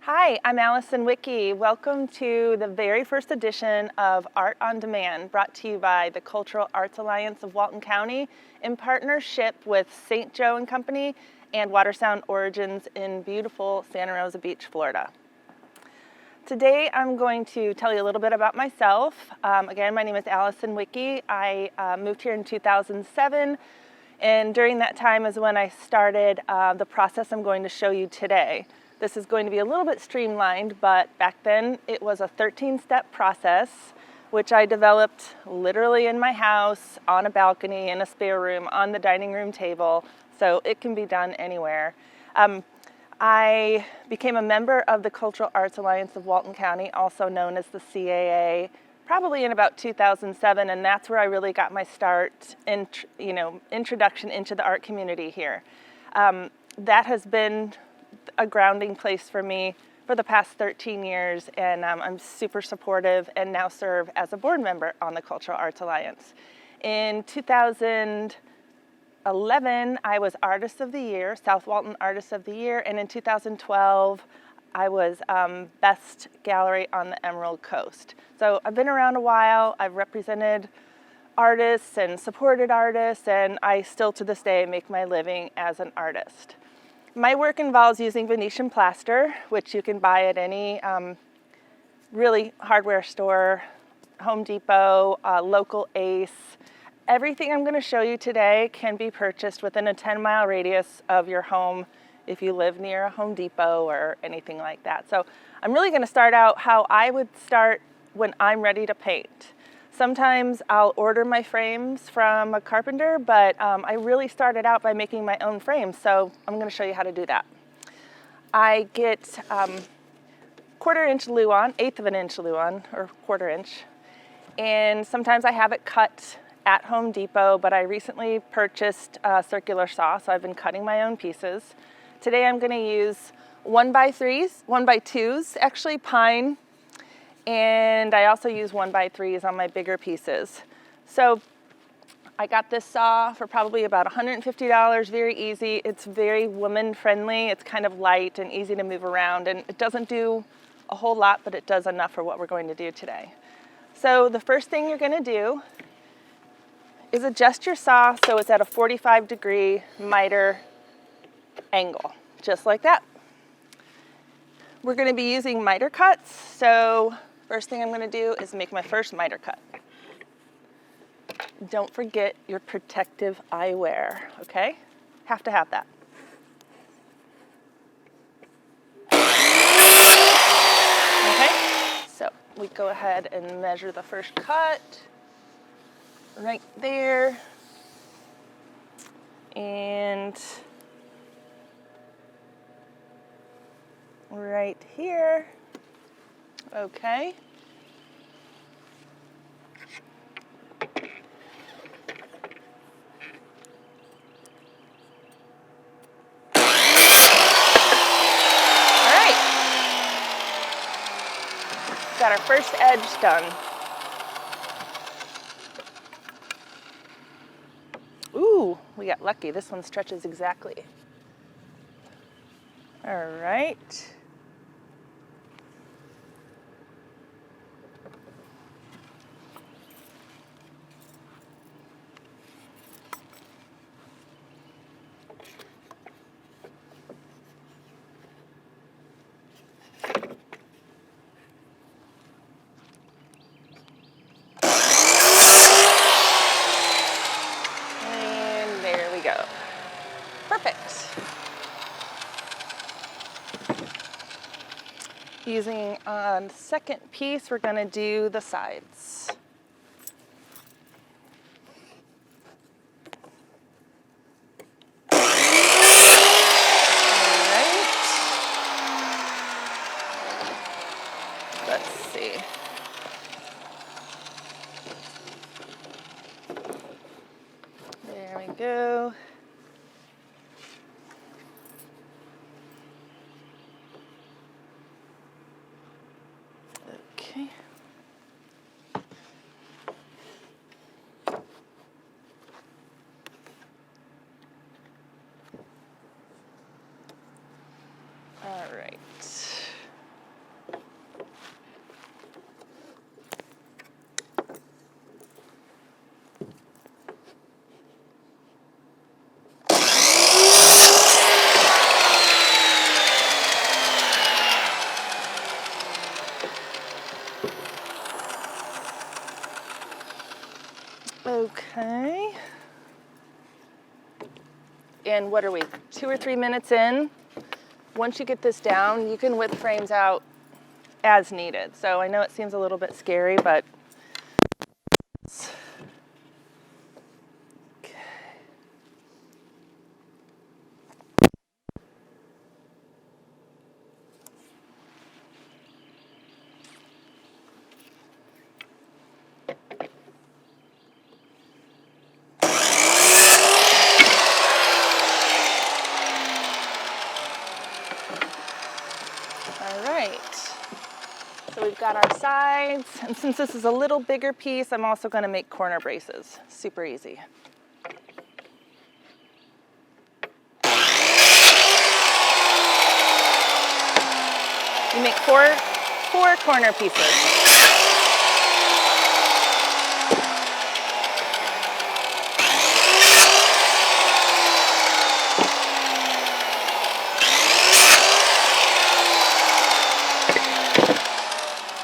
Hi, I'm Allison Wicke. Welcome to the very first edition of Art on Demand, brought to you by the Cultural Arts Alliance of Walton County in partnership with St. Joe and Company and Watersound Origins in beautiful Santa Rosa Beach, Florida. Today I'm going to tell you a little bit about myself. Again, my name is Allison Wicke. I moved here in 2007, and during that time is when I started the process I'm going to show you today. This is going to be a little bit streamlined, but back then it was a 13-step process, which I developed literally in my house, on a balcony, in a spare room, on the dining room table, so it can be done anywhere. I became a member of the Cultural Arts Alliance of Walton County, also known as the CAA, probably in about 2007, and that's where I really got my start in, introduction into the art community here. That has been a grounding place for me for the past 13 years, and I'm super supportive and now serve as a board member on the Cultural Arts Alliance. In 2011, I was Artist of the Year, South Walton Artist of the Year, and in 2012, I was Best Gallery on the Emerald Coast. So I've been around a while. I've represented artists and supported artists, and I still to this day make my living as an artist. My work involves using Venetian plaster, which you can buy at any really hardware store, Home Depot, local Ace. Everything I'm going to show you today can be purchased within a 10-mile radius of your home if you live near a Home Depot or anything like that. So I'm really going to start out how I would start when I'm ready to paint. Sometimes I'll order my frames from a carpenter, but I really started out by making my own frames, so I'm going to show you how to do that. I get 1/4 inch luan, 1/8 of an inch luan, or 1/4 inch, and sometimes I have it cut at Home Depot, but I recently purchased a circular saw, so I've been cutting my own pieces. Today I'm going to use 1x3s, 1x2s, actually pine, and I also use 1x3s on my bigger pieces. So I got this saw for probably about $150, very easy. It's very woman friendly. It's kind of light and easy to move around, and it doesn't do a whole lot, but it does enough for what we're going to do today. So the first thing you're going to do is adjust your saw so it's at a 45-degree miter angle, just like that. We're going to be using miter cuts, so first thing I'm going to do is make my first miter cut. Don't forget your protective eyewear, okay? Have to have that. Okay, so we go ahead and measure the first cut right there. And right here. Okay. All right. Got our first edge done. Ooh, we got lucky. This one stretches exactly. All right. And there we go. Perfect. Using on the second piece, we're going to do the sides. Let's see. There we go. Okay. And what are we, 2 or 3 minutes in? Once you get this down, you can whip frames out as needed. So I know it seems a little bit scary, but okay. All right. So we've got our sides, and since this is a little bigger piece, I'm also going to make corner braces. Super easy. You make four corner pieces.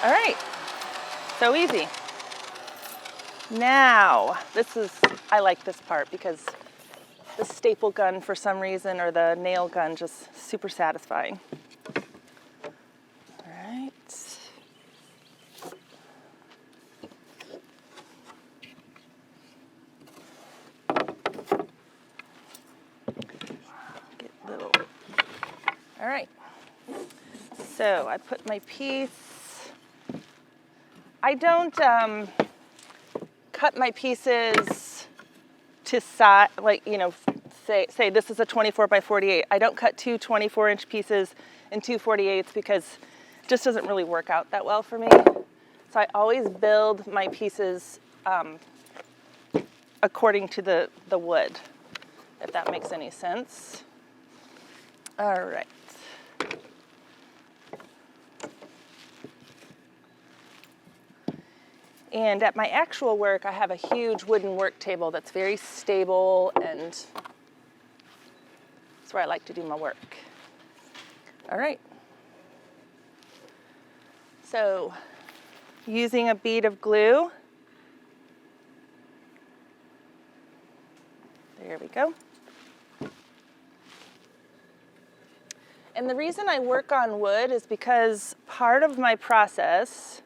All right, so easy. Now, I like this part because the staple gun for some reason, or the nail gun, just super satisfying. All right. Get little. All right. So I put my piece. I don't cut my pieces to size, like, you know, say this is a 24 by 48. I don't cut two 24-inch pieces and two 48s because it just doesn't really work out that well for me. So I always build my pieces according to the wood, if that makes any sense. All right. And at my actual work, I have a huge wooden work table that's very stable, and that's where I like to do my work. All right. So, using a bead of glue. There we go. And the reason I work on wood is because part of my process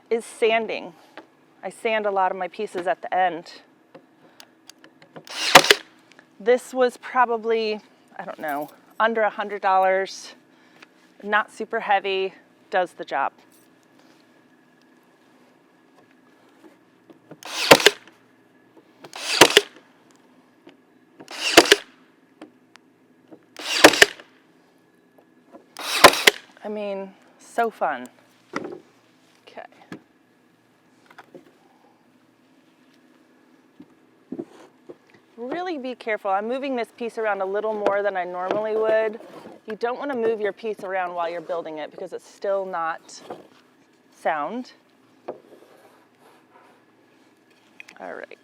is sanding. I sand a lot of my pieces at the end. This was probably, I don't know, under $100, not super heavy, does the job. I mean, so fun. Okay. Really be careful. I'm moving this piece around a little more than I normally would. You don't want to move your piece around while you're building it because it's still not sound. All right.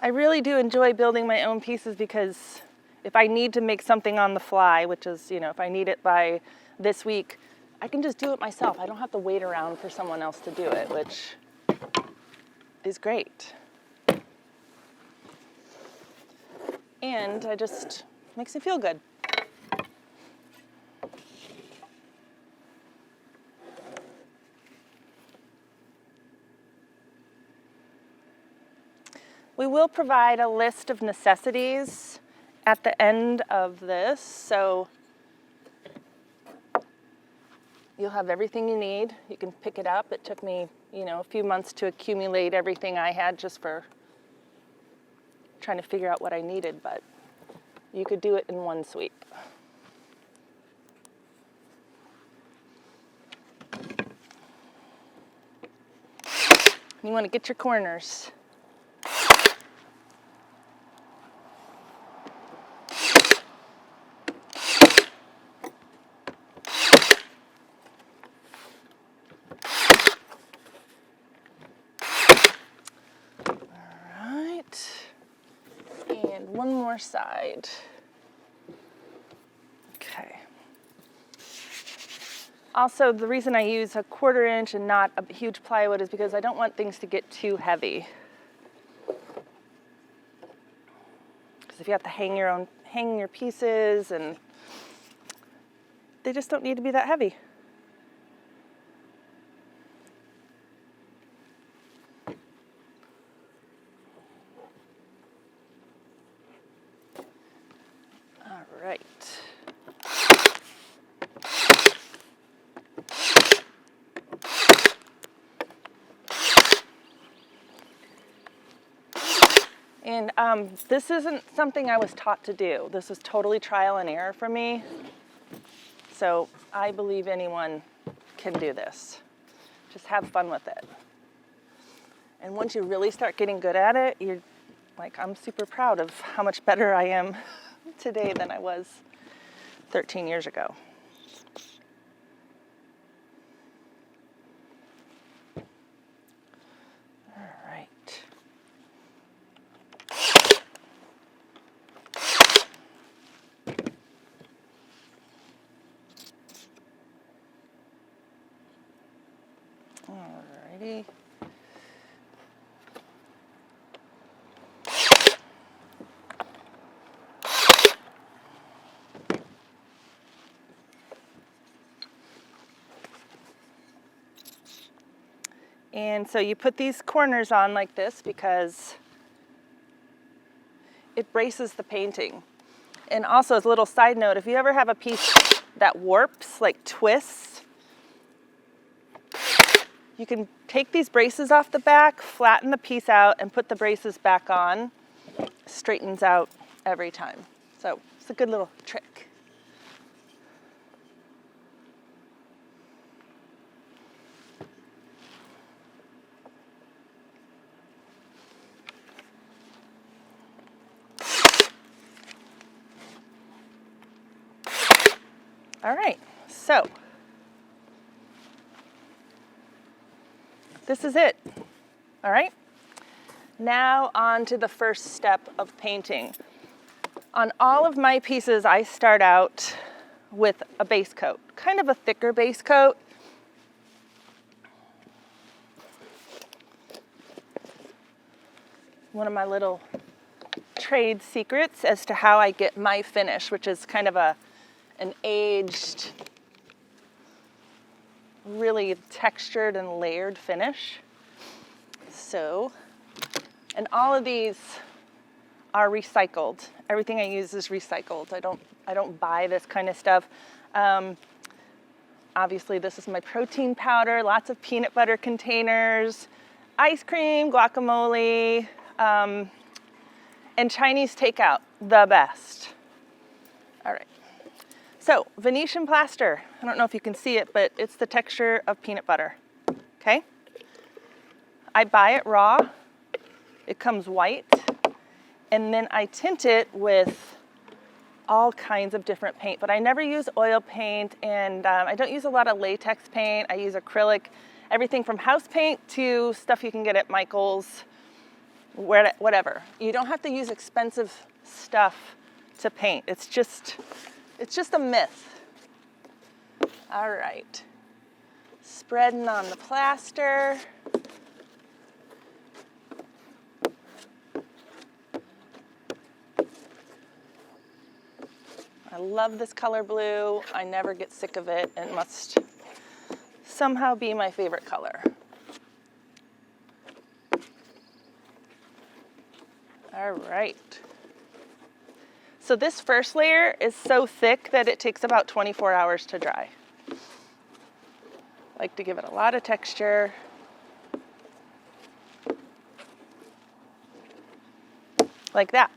I really do enjoy building my own pieces because if I need to make something on the fly, which is, you know, if I need it by this week, I can just do it myself. I don't have to wait around for someone else to do it, which is great. And it just makes me feel good. We will provide a list of necessities at the end of this, so you'll have everything you need. You can pick it up. It took me, you know, a few months to accumulate everything I had just for trying to figure out what I needed, but you could do it in one sweep. You want to get your corners. one more side. Okay. Also, the reason I use a 1/4 inch and not a huge plywood is because I don't want things to get too heavy. Because if you have to hang your pieces, and they just don't need to be that heavy. All right. And this isn't something I was taught to do. This was totally trial and error for me. So I believe anyone can do this. Just have fun with it. And once you really start getting good at it, you're like, I'm super proud of how much better I am today than I was 13 years ago. Alrighty. And so you put these corners on like this because it braces the painting. And also, as a little side note, if you ever have a piece that warps, like twists, you can take these braces off the back, flatten the piece out, and put the braces back on. Straightens out every time. So it's a good little trick. All right, so this is it. All right, now on to the first step of painting. On all of my pieces, I start out with a base coat, kind of a thicker base coat. One of my little trade secrets as to how I get my finish, which is kind of an aged, really textured and layered finish. So, and all of these are recycled. Everything I use is recycled. I don't buy this kind of stuff. Obviously, this is my protein powder, lots of peanut butter containers, ice cream, guacamole, and Chinese takeout, the best. All right. So, Venetian plaster. I don't know if you can see it, but it's the texture of peanut butter. Okay? I buy it raw. It comes white. And then I tint it with all kinds of different paint. But I never use oil paint, and I don't use a lot of latex paint. I use acrylic. Everything from house paint to stuff you can get at Michael's, whatever. You don't have to use expensive stuff to paint. It's just a myth. All right. Spreading on the plaster. I love this color blue. I never get sick of it. It must somehow be my favorite color. All right. So this first layer is so thick that it takes about 24 hours to dry. I like to give it a lot of texture. Like that.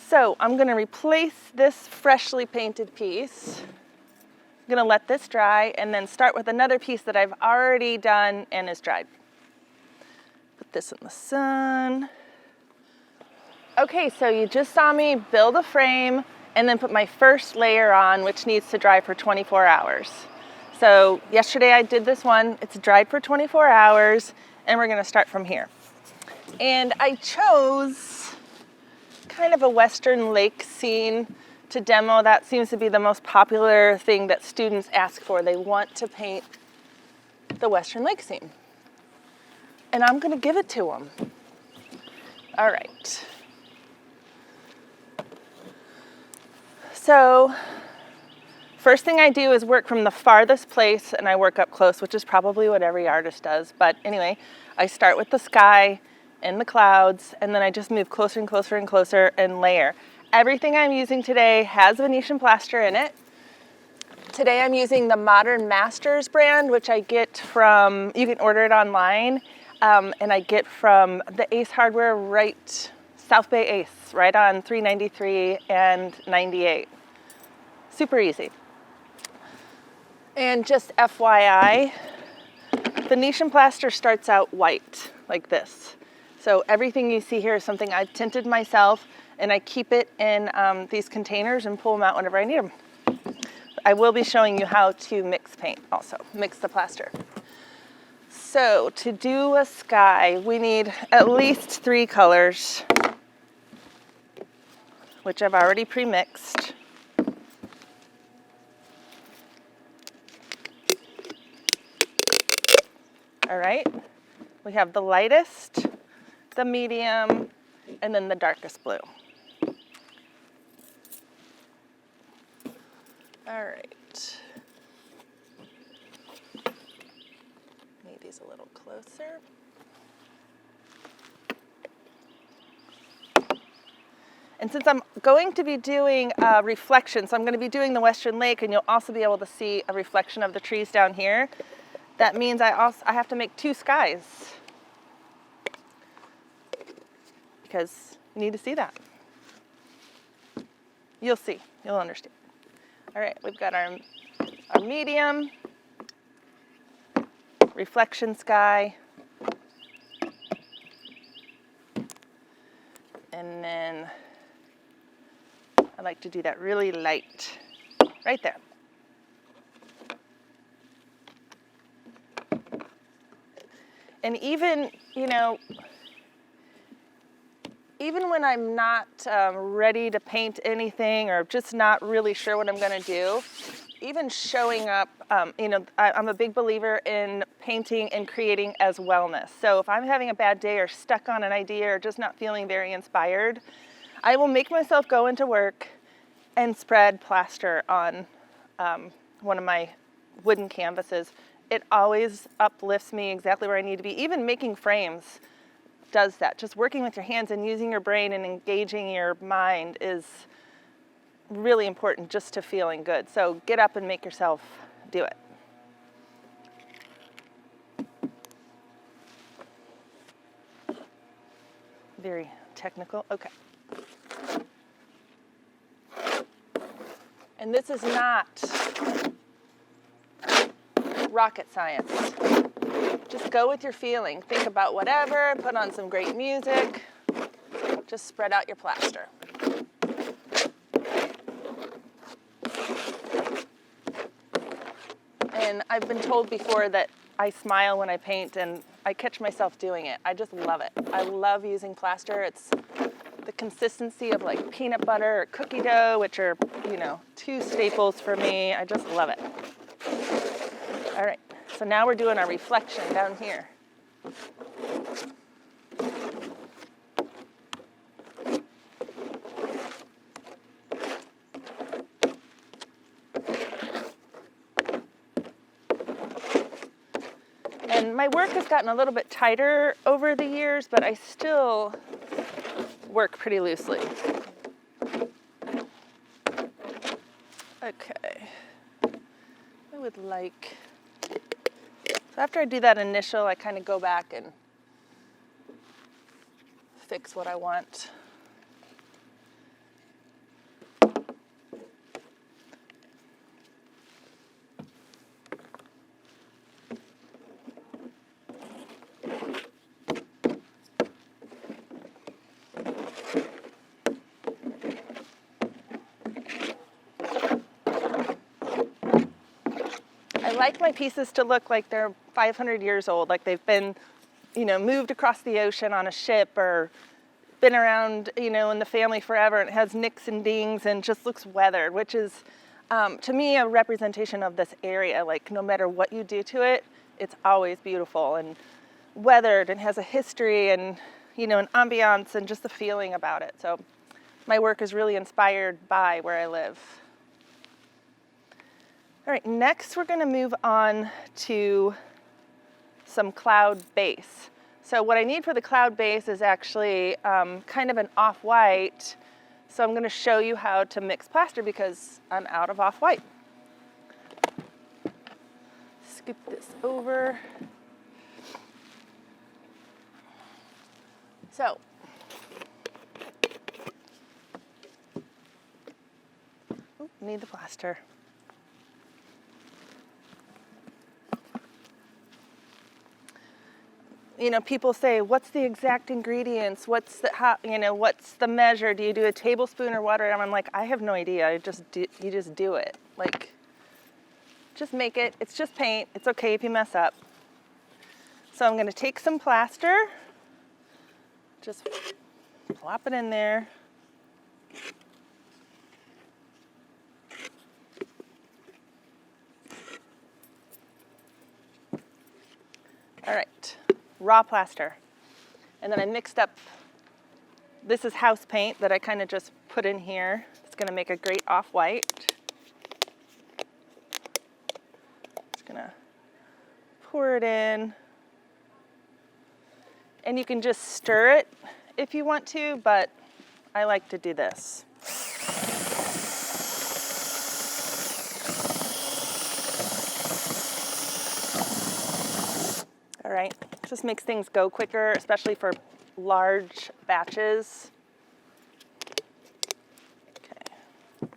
So I'm going to replace this freshly painted piece. I'm going to let this dry and then start with another piece that I've already done and is dried. Put this in the sun. Okay, so you just saw me build a frame and then put my first layer on, which needs to dry for 24 hours. So yesterday I did this one. It's dried for 24 hours, and we're going to start from here. And I chose kind of a Western lake scene to demo. That seems to be the most popular thing that students ask for. They want to paint the Western lake scene. And I'm going to give it to them. All right. So first thing I do is work from the farthest place, and I work up close, which is probably what every artist does. But anyway, I start with the sky and the clouds, and then I just move closer and closer and closer and layer. Everything I'm using today has Venetian plaster in it. Today I'm using the Modern Masters brand, which I get from, you can order it online, and I get from the Ace Hardware right, South Bay Ace, right on 393 and 98. Super easy. And just FYI, Venetian plaster starts out white, like this. So everything you see here is something I've tinted myself, and I keep it in these containers and pull them out whenever I need them. I will be showing you how to mix paint also, mix the plaster. So to do a sky, we need at least 3 colors, which I've already pre-mixed. All right, we have the lightest, the medium, and then the darkest blue. All right. Need these a little closer. And since I'm going to be doing reflection, so I'm going to be doing the Western Lake, and you'll also be able to see a reflection of the trees down here. That means I have to make 2 skies, because you need to see that. You'll see, you'll understand. All right, we've got our medium, reflection sky, and then I like to do that really light, right there. And even, you know, even when I'm not ready to paint anything or just not really sure what I'm going to do, even showing up, you know, I'm a big believer in painting and creating as wellness. So if I'm having a bad day or stuck on an idea or just not feeling very inspired, I will make myself go into work and spread plaster on one of my wooden canvases. It always uplifts me exactly where I need to be. Even making frames does that. Just working with your hands and using your brain and engaging your mind is really important just to feeling good. So get up and make yourself do it. Very technical. Okay. And this is not rocket science. Just go with your feeling. Think about whatever, put on some great music. Just spread out your plaster. And I've been told before that I smile when I paint, and I catch myself doing it. I just love it. I love using plaster. It's the consistency of like peanut butter or cookie dough, which are, you know, 2 staples for me. I just love it. All right, so now we're doing our reflection down here. And my work has gotten a little bit tighter over the years, but I still work pretty loosely. Okay, I would like, so after I do that initial, I kind of go back and fix what I want. I like my pieces to look like they're 500 years old, like they've been, you know, moved across the ocean on a ship or been around, in the family forever, and it has nicks and dings and just looks weathered, which is, to me, a representation of this area. Like, no matter what you do to it, it's always beautiful and weathered and has a history and, an ambiance and just the feeling about it. So my work is really inspired by where I live. All right, next we're going to move on to some cloud base. So what I need for the cloud base is actually kind of an off-white. So I'm going to show you how to mix plaster because I'm out of off-white. Scoop this over. So need the plaster. People say, what's the exact ingredients? What's the measure? Do you do a tablespoon or water? And I'm like, I have no idea. You just do it. Like, just make it. It's just paint. It's okay if you mess up. So I'm going to take some plaster, just plop it in there. All right, raw plaster. And then I mixed up, this is house paint that I kind of just put in here. It's gonna make a great off-white. Just gonna pour it in. And you can just stir it if you want to, but I like to do this. All right, just makes things go quicker, especially for large batches. Okay.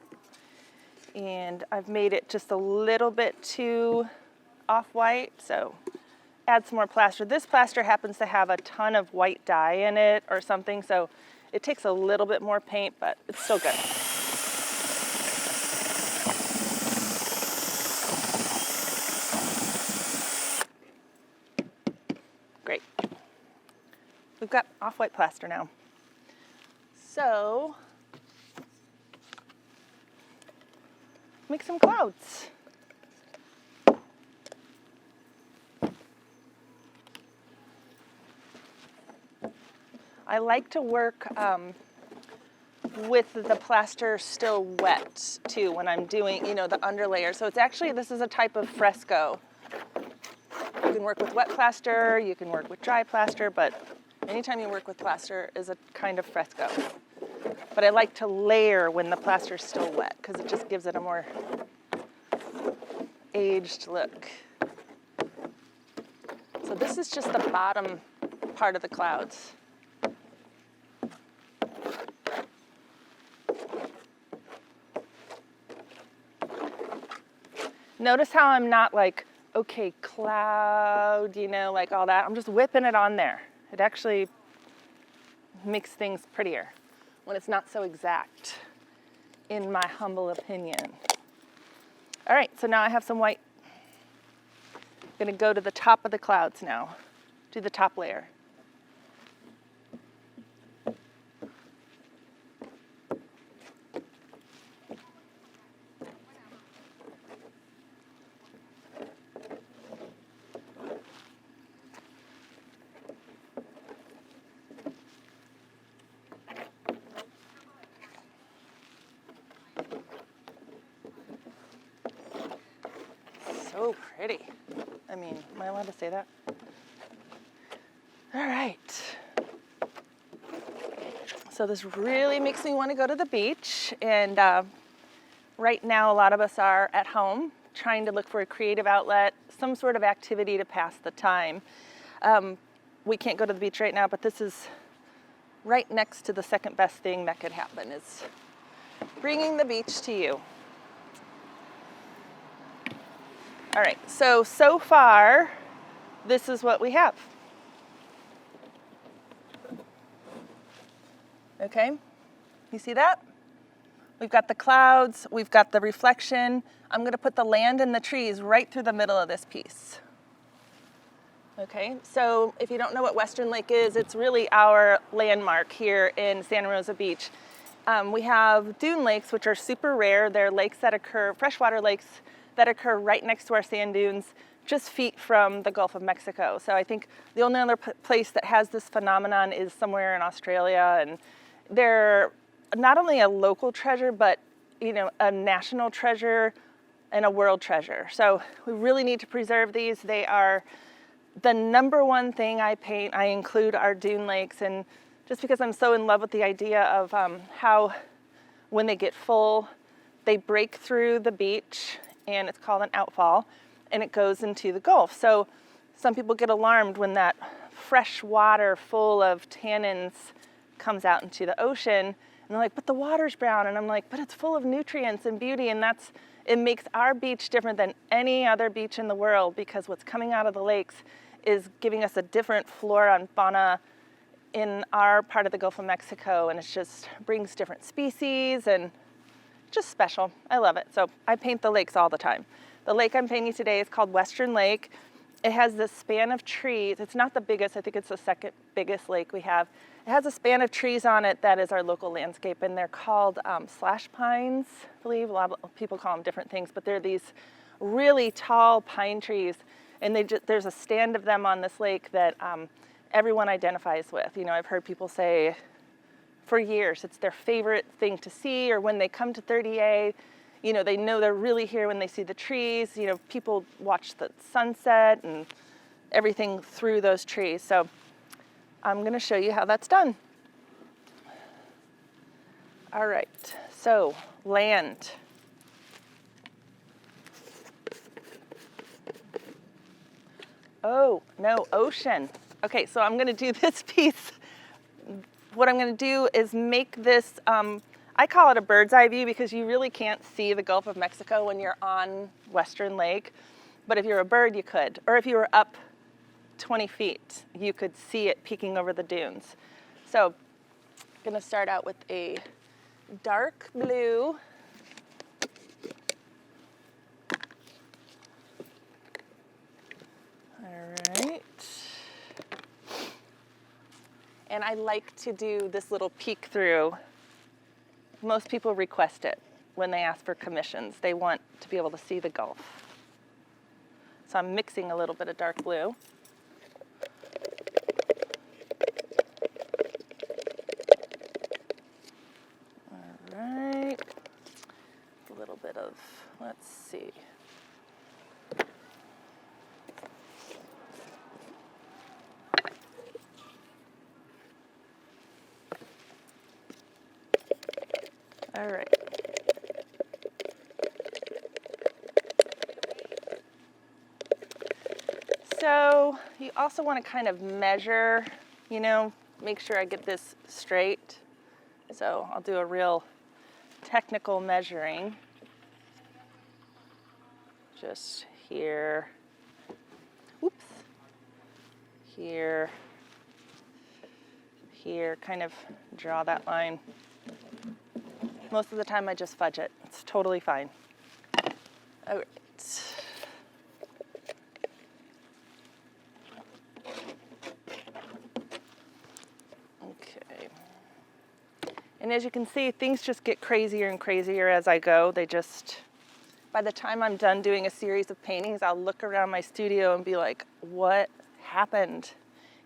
And I've made it just a little bit too off-white, so add some more plaster. This plaster happens to have a ton of white dye in it or something, so it takes a little bit more paint, but it's still good. Great. We've got off-white plaster now. So, make some clouds. I like to work with the plaster still wet too when I'm doing, the underlayer. So it's actually, this is a type of fresco. You can work with wet plaster, you can work with dry plaster, but anytime you work with plaster is a kind of fresco. But I like to layer when the plaster's still wet because it just gives it a more aged look. So this is just the bottom part of the clouds. Notice how I'm not like, okay, cloud, like all that. I'm just whipping it on there. It actually makes things prettier when it's not so exact, in my humble opinion. All right, so now I have some white. I'm gonna go to the top of the clouds now. Do the top layer. So pretty. I mean, am I allowed to say that? All right. So this really makes me want to go to the beach. And right now, a lot of us are at home trying to look for a creative outlet, some sort of activity to pass the time. We can't go to the beach right now, but this is right next to the second best thing that could happen, is bringing the beach to you. All right, so far, this is what we have. Okay, you see that? We've got the clouds, we've got the reflection. I'm gonna put the land and the trees right through the middle of this piece. Okay, so if you don't know what Western Lake is, it's really our landmark here in Santa Rosa Beach. We have dune lakes, which are super rare. They're lakes that occur, freshwater lakes that occur right next to our sand dunes, just feet from the Gulf of Mexico. So I think the only other place that has this phenomenon is somewhere in Australia, and they're not only a local treasure, but a national treasure and a world treasure. So we really need to preserve these. They are the number one thing I paint. I include our dune lakes, and just because I'm so in love with the idea of how when they get full, they break through the beach, and it's called an outfall, and it goes into the Gulf. So some people get alarmed when that fresh water full of tannins comes out into the ocean, and they're like, but the water's brown. And I'm like, but it's full of nutrients and beauty, and it makes our beach different than any other beach in the world, because what's coming out of the lakes is giving us a different flora and fauna in our part of the Gulf of Mexico, and it just brings different species and just special. I love it. So I paint the lakes all the time. The lake I'm painting today is called Western Lake. It has this span of trees. It's not the biggest. I think it's the second biggest lake we have. It has a span of trees on it that is our local landscape, and they're called slash pines, I believe. A lot of people call them different things, but they're these really tall pine trees, and there's a stand of them on this lake that everyone identifies with. I've heard people say for years it's their favorite thing to see, or when they come to 30A, they know they're really here when they see the trees. People watch the sunset and everything through those trees. So I'm going to show you how that's done. All right, so land. Oh, no, ocean. Okay, so I'm going to do this piece. What I'm going to do is make this, I call it a bird's eye view, because you really can't see the Gulf of Mexico when you're on Western Lake. But if you're a bird, you could. Or if you were up 20 feet, you could see it peeking over the dunes. So I'm going to start out with a dark blue. All right. And I like to do this little peek through. Most people request it when they ask for commissions. They want to be able to see the Gulf. So I'm mixing a little bit of dark blue. All right. A little bit of, let's see. All right. So you also want to kind of measure, make sure I get this straight. So I'll do a real technical measuring. Just here. Oops. Here. Here, kind of draw that line. Most of the time I just fudge it. It's totally fine. All right. Okay. And as you can see, things just get crazier and crazier as I go. By the time I'm done doing a series of paintings, I'll look around my studio and be like, what happened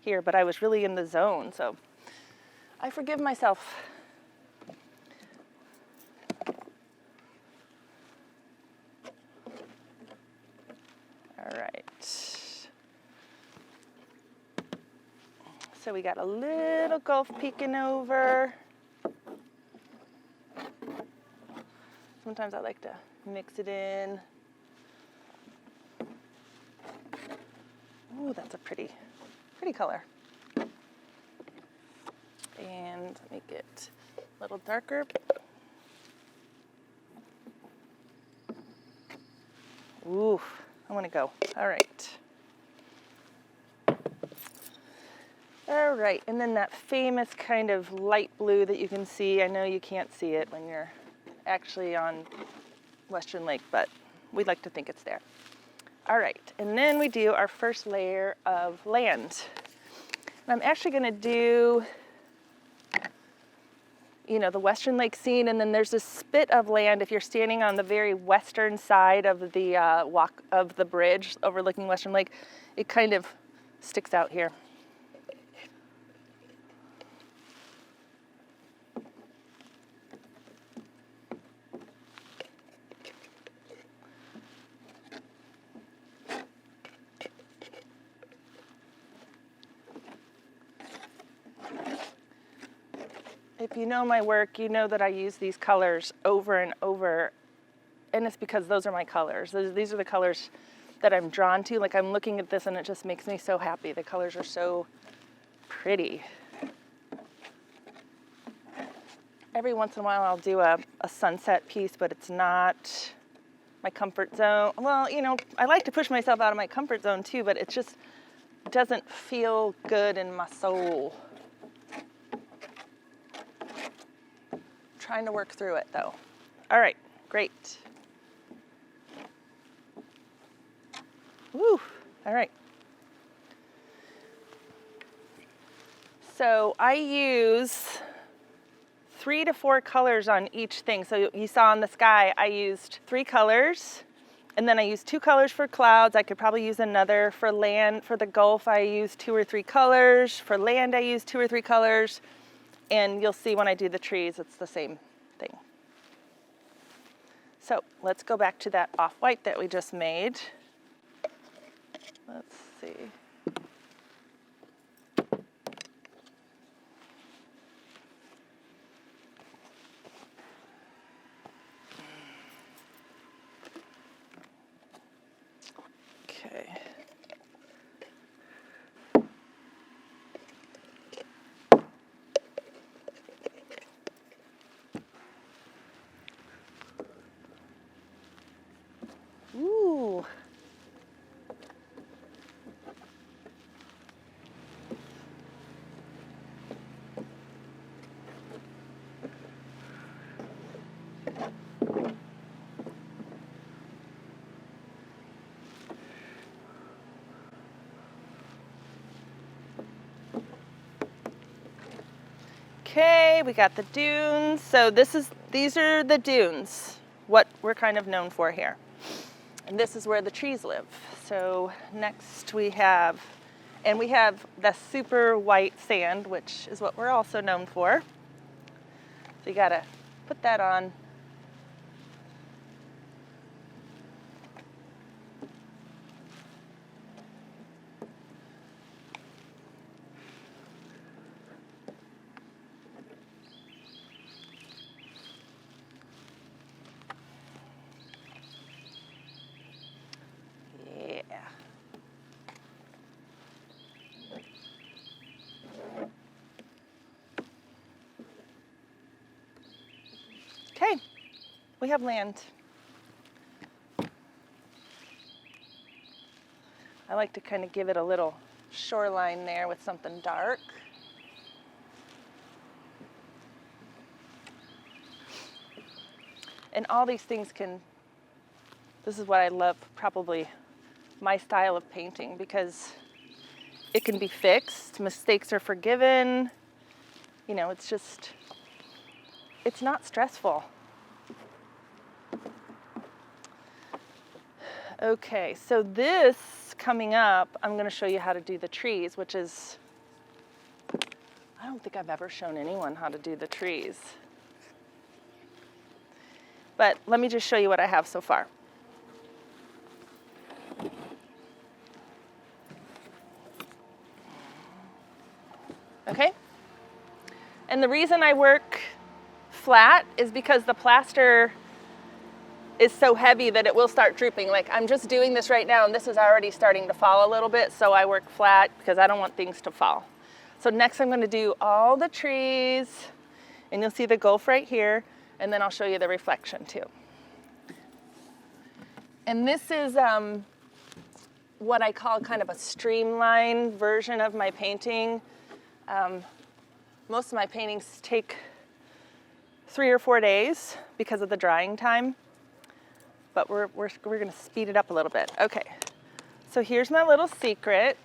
here? But I was really in the zone, so I forgive myself. All right. So we got a little Gulf peeking over. Sometimes I like to mix it in. Ooh, that's a pretty color. And let me get a little darker. Ooh, I want to go. All right. All right, and then that famous kind of light blue that you can see. I know you can't see it when you're actually on Western Lake, but we'd like to think it's there. All right, and then we do our first layer of land. And I'm actually gonna do, you know, the Western Lake scene, and then there's a spit of land if you're standing on the very western side of the walk of the bridge overlooking Western Lake. It kind of sticks out here. If you know my work, you know that I use these colors over and over, and it's because those are my colors. These are the colors that I'm drawn to. Like, I'm looking at this and it just makes me so happy. The colors are so pretty. Every once in a while I'll do a sunset piece, but it's not my comfort zone. Well, you know, I like to push myself out of my comfort zone too, but it just doesn't feel good in my soul. Trying to work through it though. All right, great. Woo, all right. So I use 3 to 4 colors on each thing. So you saw in the sky, I used 3 colors, and then I used 2 colors for clouds. I could probably use another for land. For the Gulf, I used 2 or 3 colors. For land, I used 2 or 3 colors. And you'll see when I do the trees, it's the same thing. So let's go back to that off-white that we just made. Let's see. Okay. Ooh. Okay, we got the dunes. So these are the dunes, what we're kind of known for here. And this is where the trees live. So next we have the super white sand, which is what we're also known for. So you gotta put that on. Okay, we have land. I like to kind of give it a little shoreline there with something dark. And all these things this is what I love, probably my style of painting, because it can be fixed, mistakes are forgiven, you know, it's not stressful. Okay, so this coming up, I'm going to show you how to do the trees, which is, I don't think I've ever shown anyone how to do the trees. But let me just show you what I have so far. Okay? And the reason I work flat is because the plaster is so heavy that it will start drooping. Like, I'm just doing this right now and this is already starting to fall a little bit, so I work flat because I don't want things to fall. So next I'm going to do all the trees, and you'll see the Gulf right here, and then I'll show you the reflection too. And this is what I call kind of a streamlined version of my painting. Most of my paintings take 3 or 4 days because of the drying time, but we're going to speed it up a little bit. Okay, So here's my little secret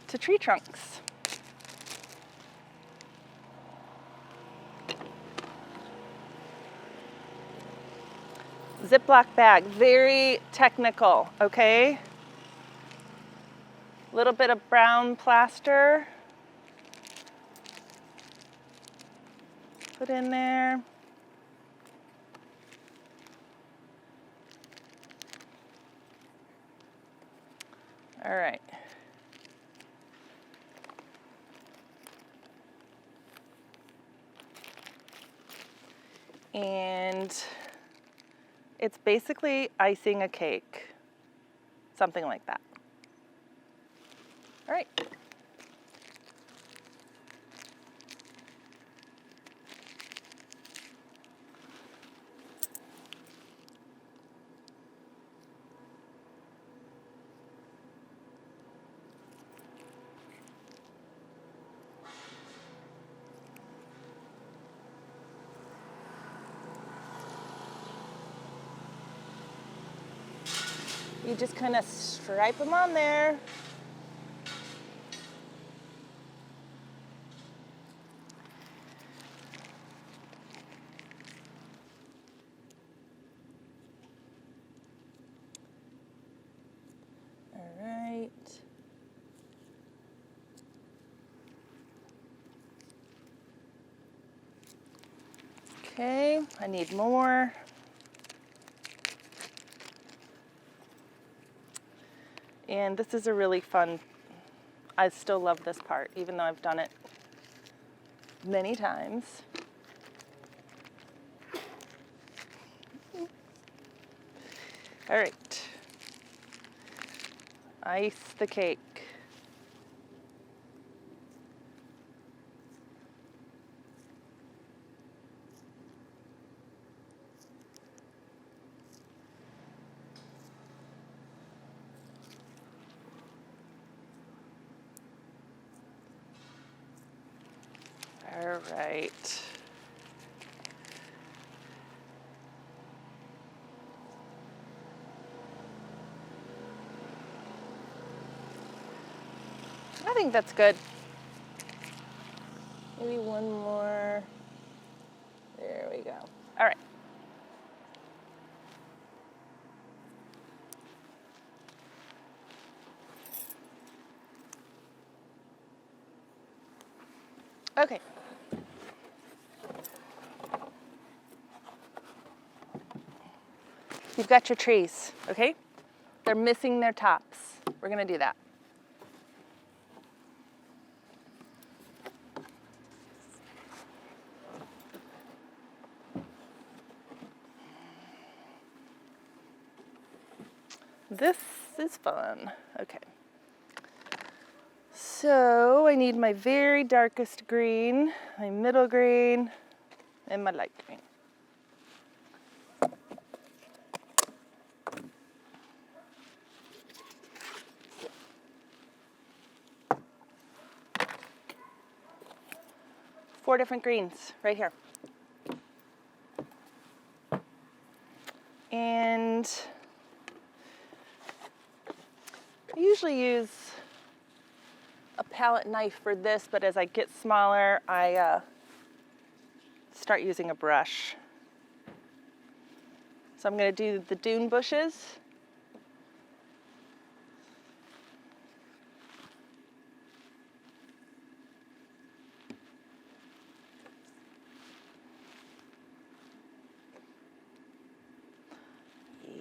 to tree trunks. Ziploc bag, very technical, okay? Little bit of brown plaster. Put in there. All right. And it's basically icing a cake, something like that. All right. You just kind of stripe them on there. All right. Okay, I need more. And this is a really fun, I still love this part, even though I've done it many times. All right, ice the cake. All right. I think that's good. Maybe one more. There we go. All right. Okay. You've got your trees, okay? They're missing their tops. We're gonna do that. This is fun. Okay. So I need my very darkest green, my middle green, and my light green. Four different greens right here. And I usually use a palette knife for this, but as I get smaller, I start using a brush. So I'm going to do the dune bushes.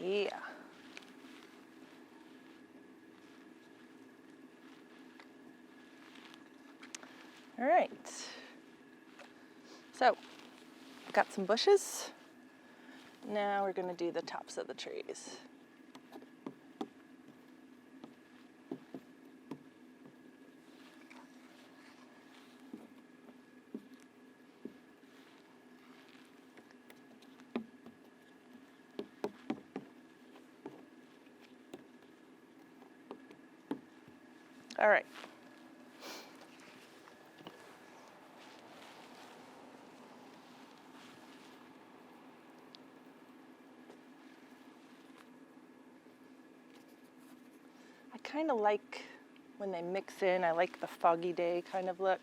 Yeah. All right. So, got some bushes. Now we're going to do the tops of the trees. All right. kind of like when they mix in, I like the foggy day kind of look.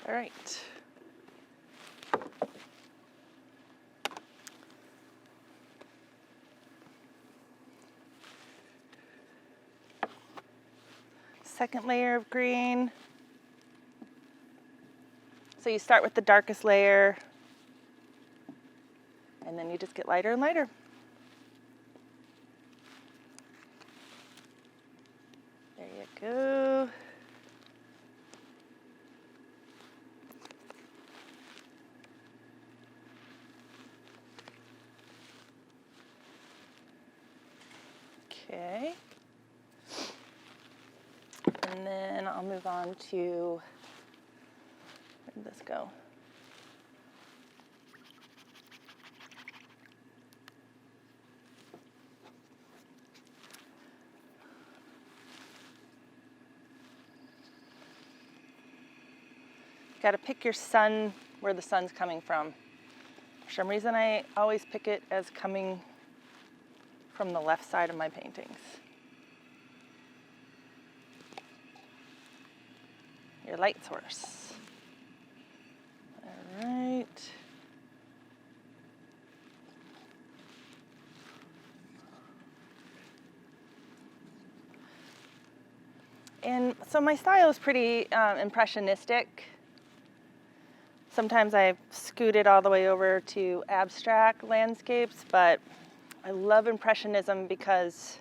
All right. Second layer of green. So you start with the darkest layer, and then you just get lighter and lighter. There you go. Okay. And then I'll move on to, where did this go? Got to pick your sun, where the sun's coming from. For some reason, I always pick it as coming from the left side of my paintings. Your light source. All right. And so my style is pretty impressionistic. Sometimes I scoot it all the way over to abstract landscapes, but I love Impressionism because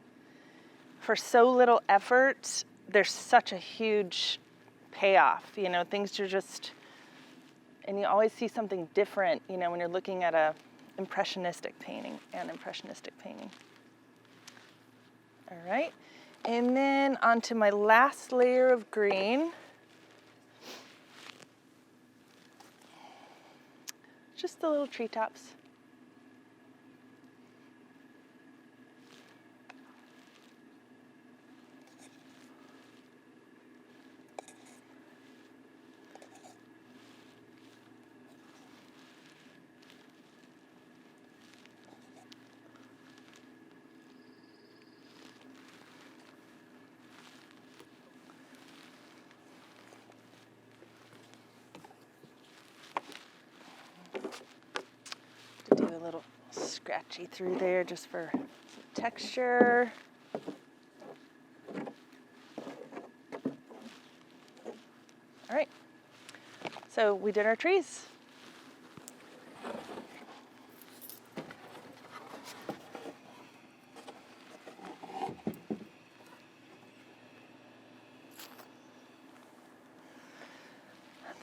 for so little effort, there's such a huge payoff. You know, things are just, and you always see something different, you know, when you're looking at a impressionistic painting. All right, and then onto my last layer of green. Just the little treetops. Do a little scratchy through there just for some texture. All right, so we did our trees.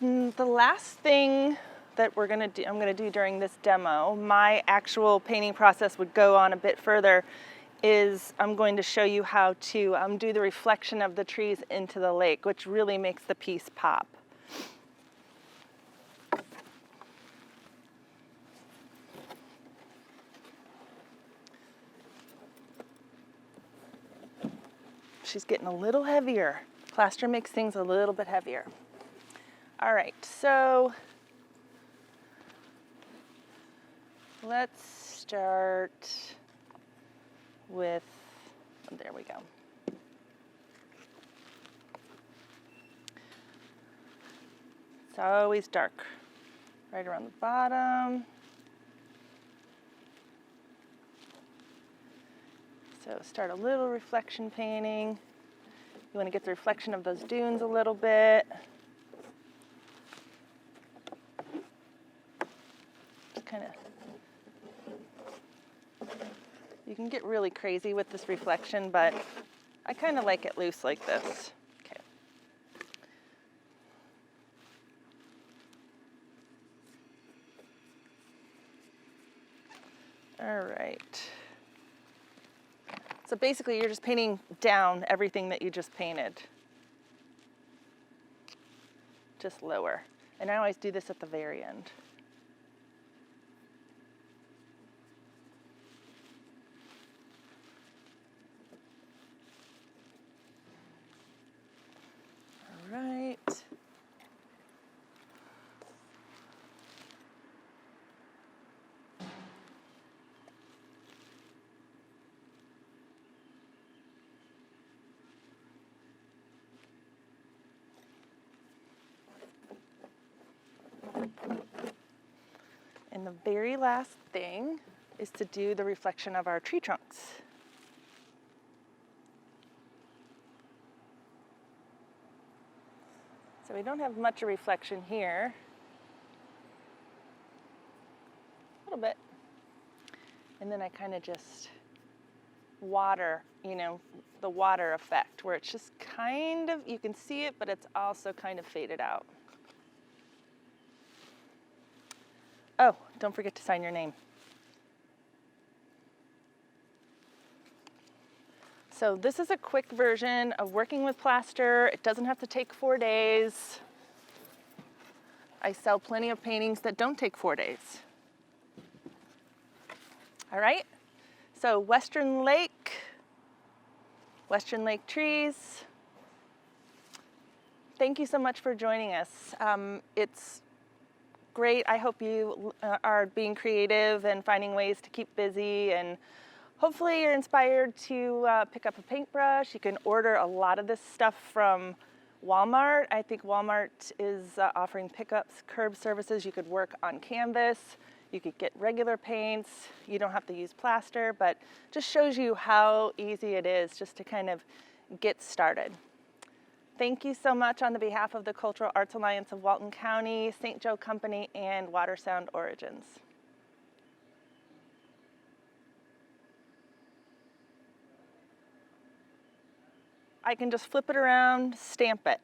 The last thing that I'm gonna do during this demo, my actual painting process would go on a bit further, is I'm going to show you how to do the reflection of the trees into the lake, which really makes the piece pop. She's getting a little heavier. Plaster makes things a little bit heavier. All right, so let's start with, there we go. It's always dark, right around the bottom. So start a little reflection painting. You want to get the reflection of those dunes a little bit. Just kind of, you can get really crazy with this reflection, but I kind of like it loose like this. Okay. All right. So basically you're just painting down everything that you just painted. just lower. And I always do this at the very end. All right. And the very last thing is to do the reflection of our tree trunks. So we don't have much of reflection here. A little bit. And then I kind of just water, the water effect, where it's just kind of, you can see it, but it's also kind of faded out. Oh, don't forget to sign your name. So this is a quick version of working with plaster. It doesn't have to take 4 days. I sell plenty of paintings that don't take 4 days. All right, so Western Lake trees. Thank you so much for joining us. It's great. I hope you are being creative and finding ways to keep busy, and hopefully you're inspired to pick up a paintbrush. You can order a lot of this stuff from Walmart. I think Walmart is offering pickups, curb services. You could work on canvas. You could get regular paints. You don't have to use plaster, but just shows you how easy it is just to kind of get started. Thank you so much on the behalf of the Cultural Arts Alliance of Walton County, St. Joe Company, and Watersound Origins. I can just flip it around, stamp it.